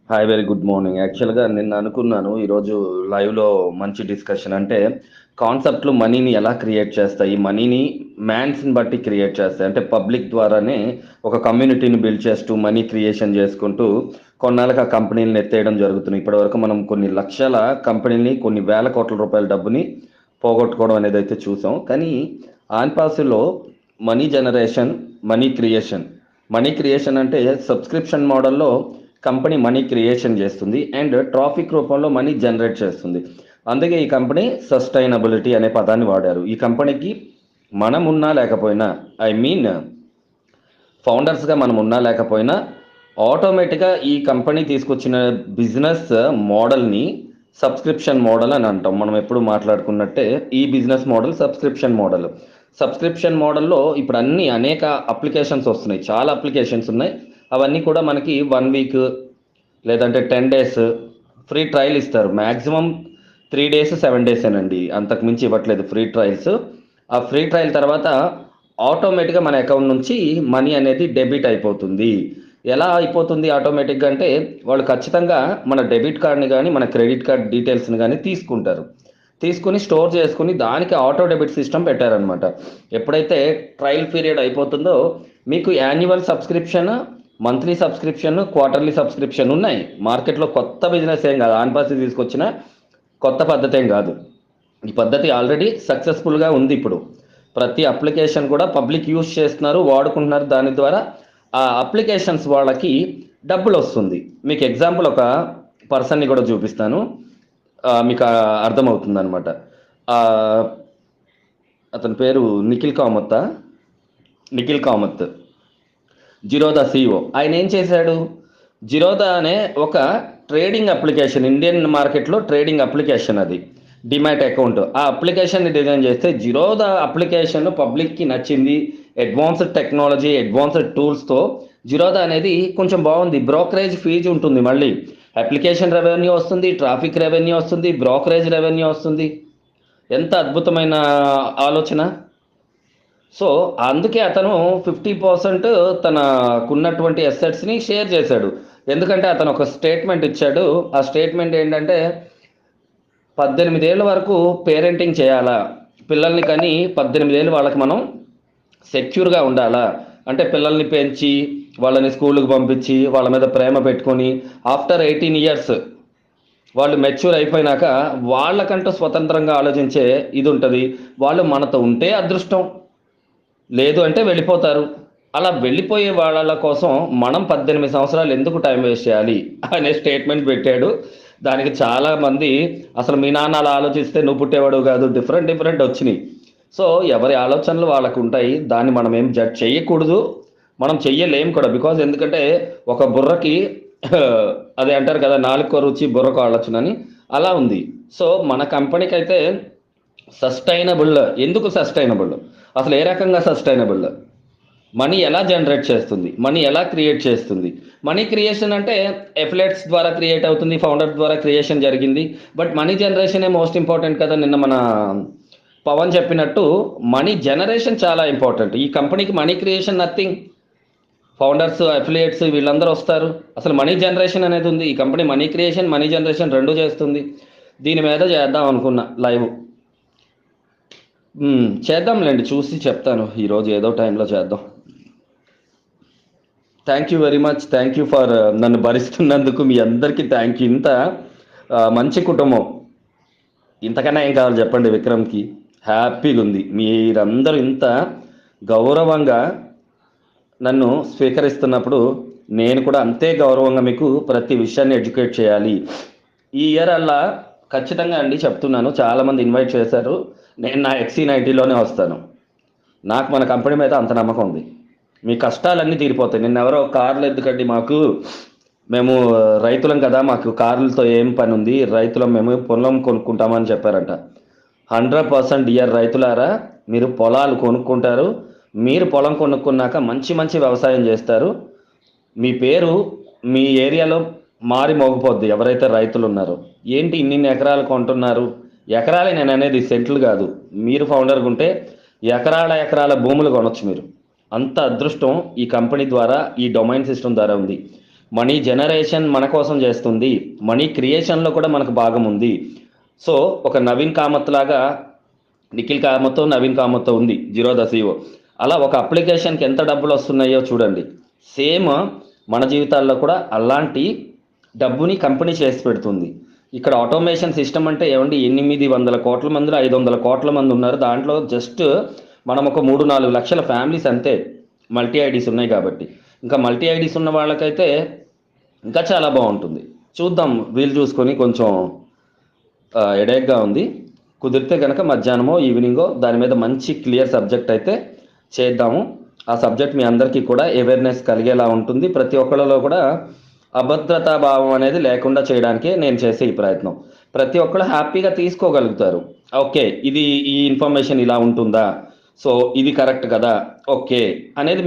Hi, very good morning. యాక్చువల్‌గా నిన్న అనుకున్నాను ఈరోజు లైవ్‌లో మంచి డిస్కషన్ అంటే కాన్సెప్ట్‌లు మనీని ఎలా క్రియేట్ చేస్తాయి? మనీని మ్యాన్స్‌ని బట్టి క్రియేట్ చేస్తాయి. అంటే పబ్లిక్ ద్వారానే ఒక కమ్యూనిటీని బిల్డ్ చేస్తూ మనీ క్రియేషన్ చేసుకుంటూ కొన్నాళ్ళకి ఆ కంపెనీలను ఎత్తేయడం జరుగుతుంది. ఇప్పటివరకు మనం కొన్ని లక్షల కంపెనీలని, కొన్ని వేల కోట్ల రూపాయల డబ్బుని పోగొట్టుకోవడం అనేదైతే చూసాం. కానీ ఆన్‌పాసులో money generation, money creation. Money creation అంటే సబ్స్క్రిప్షన్ మోడల్‌లో కంపెనీ మనీ క్రియేషన్ చేస్తుంది అండ్ ట్రాఫిక్ రూపంలో మనీ జనరేట్ చేస్తుంది. అందుకే ఈ కంపెనీ సస్టైనబిలిటీ అనే పదాన్ని వాడారు. ఈ కంపెనీకి మనం ఉన్నా లేకపోయినా, ఐ మీన్ ఫౌండర్స్గా మనం ఉన్నా లేకపోయినా, ఆటోమేటిక్గా ఈ కంపెనీ తీసుకొచ్చిన బిజినెస్ మోడల్ని సబ్స్క్రిప్షన్ మోడల్ అని అంటాం. మనం ఎప్పుడు మాట్లాడుకున్నట్టే ఈ business model subscription model. Subscription మోడల్లో ఇప్పుడు అన్ని అనేక అప్లికేషన్స్ వస్తున్నాయి. చాలా అప్లికేషన్స్ ఉన్నాయి. అవన్నీ కూడా మనకి 1 వీక్ లేదంటే 10 డేస్ ఫ్రీ ట్రయల్ ఇస్తారు. మ్యాక్సిమం 3 డేస్ 7 డేసేనండి, అంతకు మించి ఇవ్వట్లేదు ఫ్రీ ట్రయల్స్. ఆ ఫ్రీ ట్రయల్ తర్వాత ఆటోమేటిక్గా మన అకౌంట్ నుంచి మనీ అనేది డెబిట్ అయిపోతుంది. ఎలా అయిపోతుంది ఆటోమేటిక్గా అంటే వాళ్ళు ఖచ్చితంగా మన డెబిట్ కార్డ్ని కానీ మన క్రెడిట్ కార్డ్ డీటెయిల్స్ని కానీ తీసుకుంటారు. తీసుకుని స్టోర్ చేసుకుని దానికి ఆటో డెబిట్ సిస్టమ్ పెట్టారనమాట. ఎప్పుడైతే ట్రయల్ పీరియడ్ అయిపోతుందో మీకు annual subscription, monthly subscription, quarterly subscription ఉన్నాయి. మార్కెట్లో కొత్త బిజినెస్ ఏం కాదు, ఆన్పాసి తీసుకొచ్చిన కొత్త పద్ధతి ఏం కాదు. ఈ పద్ధతి ఆల్రెడీ సక్సెస్ఫుల్గా ఉంది. ఇప్పుడు ప్రతి అప్లికేషన్ కూడా పబ్లిక్ యూజ్ చేస్తున్నారు, వాడుకుంటున్నారు. దాని ద్వారా ఆ అప్లికేషన్స్ వాళ్ళకి డబ్బులు వస్తుంది. మీకు ఎగ్జాంపుల్ ఒక పర్సన్ని కూడా చూపిస్తాను, మీకు అర్థమవుతుంది అనమాట. అతని పేరు నిఖిల్ కామత్, జిరోదా సిఇఓ. ఆయన ఏం చేశాడు? జిరోదా అనే ఒక ట్రేడింగ్ అప్లికేషన్, ఇండియన్ మార్కెట్లో ట్రేడింగ్ అప్లికేషన్, అది డిమాట్ అకౌంట్. ఆ అప్లికేషన్ని డిజైన్ చేస్తే జిరోదా అప్లికేషన్ పబ్లిక్కి నచ్చింది. అడ్వాన్స్డ్ టెక్నాలజీ, అడ్వాన్స్డ్ టూల్స్తో జిరోదా అనేది కొంచెం బాగుంది. బ్రోకరేజ్ ఫీజు ఉంటుంది, మళ్ళీ అప్లికేషన్ రెవెన్యూ వస్తుంది, ట్రాఫిక్ రెవెన్యూ వస్తుంది, బ్రోకరేజ్ రెవెన్యూ వస్తుంది. ఎంత అద్భుతమైన ఆలోచన! సో అందుకే అతను 50% తనకున్నటువంటి అసెట్స్ని షేర్ చేశాడు. ఎందుకంటే అతను ఒక స్టేట్మెంట్ ఇచ్చాడు. ఆ స్టేట్మెంట్ ఏంటంటే 18 ఏళ్ళ వరకు పేరెంటింగ్ చేయాలా, పిల్లల్ని కానీ 18 ఏళ్ళు వాళ్ళకి మనం సెక్యూర్గా ఉండాలా. అంటే పిల్లల్ని పెంచి వాళ్ళని స్కూల్కి పంపించి వాళ్ళ మీద ప్రేమ పెట్టుకొని ఆఫ్టర్ 18 ఇయర్స్ వాళ్ళు మెచ్యూర్ అయిపోయినాక వాళ్ళకంటూ స్వతంత్రంగా ఆలోచించే ఇది ఉంటుంది. వాళ్ళు మనతో ఉంటే అదృష్టం, లేదు అంటే వెళ్ళిపోతారు. అలా వెళ్ళిపోయే వాళ్ళ కోసం మనం 18 సంవత్సరాలు ఎందుకు టైం వేస్ట్ చేయాలి అనే స్టేట్మెంట్ పెట్టాడు. దానికి చాలామంది అసలు మీ నాన్న అలా ఆలోచిస్తే నువ్వు పుట్టేవాడు కాదు, డిఫరెంట్ డిఫరెంట్ వచ్చినాయి. సో ఎవరి ఆలోచనలు వాళ్ళకు ఉంటాయి. దాన్ని మనం ఏం జడ్జ్ చేయకూడదు, మనం చెయ్యలేం కూడా. బికాజ్ ఎందుకంటే ఒక బుర్రకి అదే అంటారు కదా, నాలుకో రుచి బుర్రకు ఆలోచనని, అలా ఉంది. సో మన కంపెనీకి అయితే సస్టైనబుల్. ఎందుకు సస్టైనబుల్? అసలు ఏ రకంగా సస్టైనబుల్? మనీ ఎలా జనరేట్ చేస్తుంది, మనీ ఎలా క్రియేట్ చేస్తుంది? మనీ క్రియేషన్ అంటే ఎఫిలియేట్స్ ద్వారా క్రియేట్ అవుతుంది, ఫౌండర్ ద్వారా క్రియేషన్ జరిగింది. బట్ మనీ జనరేషనే మోస్ట్ ఇంపార్టెంట్ కదా. నిన్న మన పవన్ చెప్పినట్టు మనీ జనరేషన్ చాలా ఇంపార్టెంట్. ఈ కంపెనీకి money creation nothing. Founders, affiliates వీళ్ళందరూ వస్తారు. అసలు మనీ జనరేషన్ అనేది ఉంది. ఈ company money creation, money generation రెండు చేస్తుంది. దీని మీద చేద్దాం అనుకున్నా లైవ్. చేద్దాంలేండి, చూసి చెప్తాను ఈరోజు ఏదో టైంలో చేద్దాం. Thank you very much. Thank you for నన్ను భరిస్తున్నందుకు. మీ అందరికీ థ్యాంక్ యూ. ఇంత మంచి కుటుంబం, ఇంతకన్నా ఏం కావాలి చెప్పండి విక్రమ్కి. హ్యాపీగా ఉంది. మీరందరూ ఇంత గౌరవంగా నన్ను స్వీకరిస్తున్నప్పుడు నేను కూడా అంతే గౌరవంగా మీకు ప్రతి విషయాన్ని ఎడ్యుకేట్ చేయాలి. ఈ ఇయర్ అలా ఖచ్చితంగా అండి చెప్తున్నాను. చాలామంది ఇన్వైట్ చేశారు. నేను నా XC90లోనే వస్తాను. నాకు మన కంపెనీ మీద అంత నమ్మకం ఉంది. మీ కష్టాలన్నీ తీరిపోతాయి. నిన్నెవరో కార్లు ఎందుకండి మాకు, మేము రైతులం కదా, మాకు కార్లతో ఏం పని ఉంది, రైతులం మేము పొలం కొనుక్కుంటామని చెప్పారంట. 100% డియర్ రైతులారా, మీరు పొలాలు కొనుక్కుంటారు. మీరు పొలం కొనుక్కున్నాక మంచి మంచి వ్యవసాయం చేస్తారు. మీ పేరు మీ ఏరియాలో మారి మోగిపోద్ది. ఎవరైతే రైతులు ఉన్నారో, ఏంటి ఇన్ని ఎకరాలు కొంటున్నారు? ఎకరాలే నేను అనేది, సెంట్లు కాదు. మీరు ఫౌండర్గా ఉంటే ఎకరాల ఎకరాల భూములు కొనొచ్చు మీరు. అంత అదృష్టం ఈ కంపెనీ ద్వారా, ఈ డొమైన్ సిస్టమ్ ద్వారా ఉంది. మనీ జనరేషన్ మన కోసం చేస్తుంది, మనీ క్రియేషన్లో కూడా మనకు భాగం ఉంది. సో ఒక నవీన్ కామత్ లాగా నిఖిల్ కామత్ నవీన్ కామత్ ఉంది జిరోదా సిఇఓ. అలా ఒక అప్లికేషన్కి ఎంత డబ్బులు వస్తున్నాయో చూడండి. సేమ్ మన జీవితాల్లో కూడా అలాంటి డబ్బుని కంపెనీ చేసి పెడుతుంది. ఇక్కడ ఆటోమేషన్ సిస్టమ్ అంటే ఏమండి, 800 కోట్ల మందిలో 500 కోట్ల మంది ఉన్నారు. దాంట్లో జస్ట్ మనం ఒక 3-4 లక్షల ఫ్యామిలీస్ అంతే మల్టీ ఐడీస్ ఉన్నాయి కాబట్టి. ఇంకా మల్టీ ఐడీస్ ఉన్న వాళ్ళకైతే ఇంకా చాలా బాగుంటుంది. చూద్దాం, వీలు చూసుకొని. కొంచెం ఎడేక్గా ఉంది. కుదిరితే కనుక మధ్యాహ్నమో ఈవినింగో దాని మీద మంచి క్లియర్ సబ్జెక్ట్ అయితే చేద్దాము. ఆ సబ్జెక్ట్ మీ అందరికీ కూడా అవేర్నెస్ కలిగేలా ఉంటుంది. ప్రతి ఒక్కళ్ళలో కూడా అభద్రతా భావం అనేది లేకుండా చేయడానికే నేను చేసే ఈ ప్రయత్నం. ప్రతి ఒక్కళ్ళు హ్యాపీగా తీసుకోగలుగుతారు. ఓకే, ఇది ఈ ఇన్ఫర్మేషన్ ఇలా ఉంటుందా, సో ఇది కరెక్ట్ కదా, ఓకే అనేది